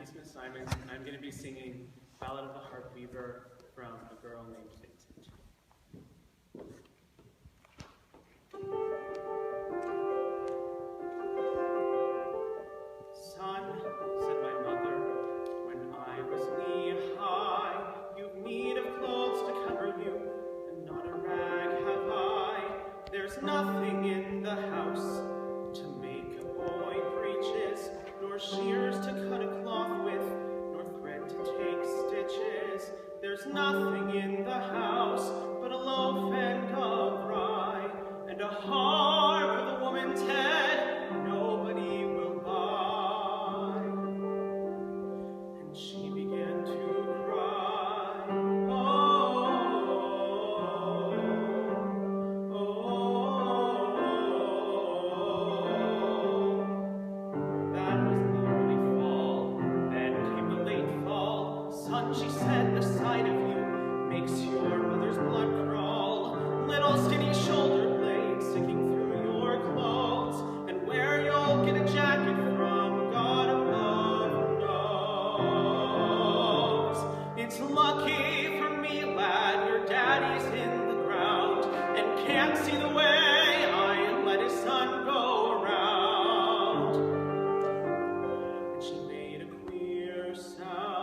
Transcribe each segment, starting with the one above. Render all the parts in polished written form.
name's Miss Simons, and I'm going to be singing Ballad of the Harp Weaver from a girl named Vincent. Son, said my mother, when I was knee-high, you've need of clothes to cover you, and not a rag have I. There's nothing in the house to make a boy breeches, nor shears to cut a cloth with, nor thread to take stitches. There's nothing in the house but a loaf and a rye, and a harp with a woman's head nobody will buy. And she began to cry, she said, the sight of you makes your mother's blood crawl. Little skinny shoulder blades sticking through your clothes, and where you'll get a jacket from, God above knows. It's lucky for me, lad, your daddy's in the ground and can't see the way I let his son go around. And she made a queer sound.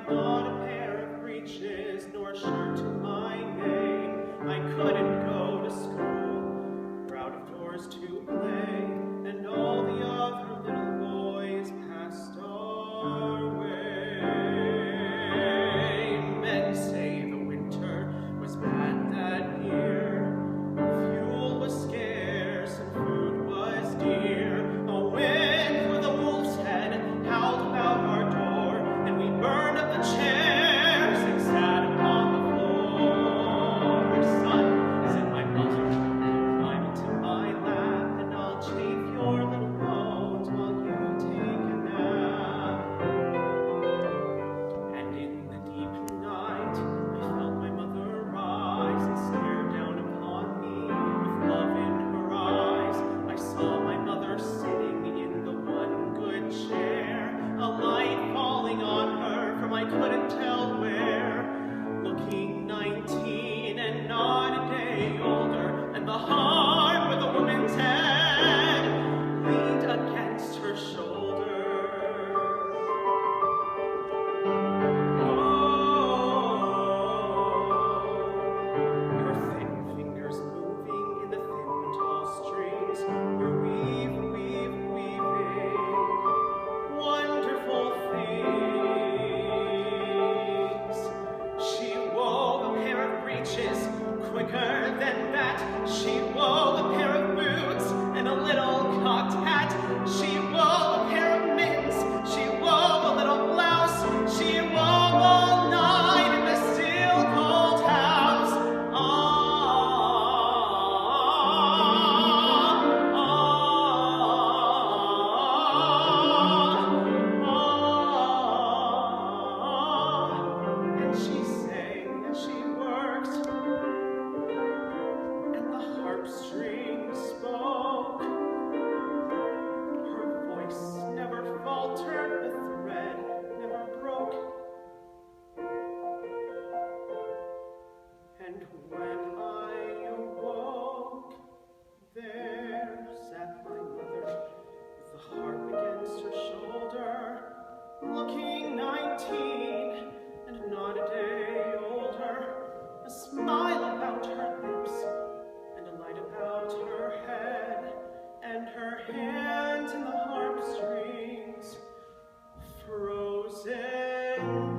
Not a pair of breeches, nor a shirt to my name. I couldn't go to school, or out of doors to play, and all the other little boys passed our way. Men say the winter was bad that year. Fuel was scarce and food was dear. A wind with a wolf's head howled about our door, and we burned up the chairs and sat upon the floor. Son, said my mother, climb into my lap, and I'll chafe your little bones while you take a nap. And in the deep night, I felt my mother rise and stare down upon me with love in her eyes. I saw my mother sitting in the one good chair, a light falling on her from I couldn't tell where, looking 19 and not a day older, and the harp with a woman's head leaned against her shoulder. Her thin fingers moving in the thin tall strings were weaving wonderful things. She wove a pair of breeches quicker than that. She wove a pair of boots and a little cocked hat. She wove a pair of mittens. She wove a little blouse. She wove all night in the still cold house. And she sang as she worked, and the harp strings spoke. Her voice never faltered, the thread never broke. And when I awoke, there sat my mother with the harp against her shoulder, looking 19 and not a day older, a smile about her lips and a light about her head, and her hands in the harp strings frozen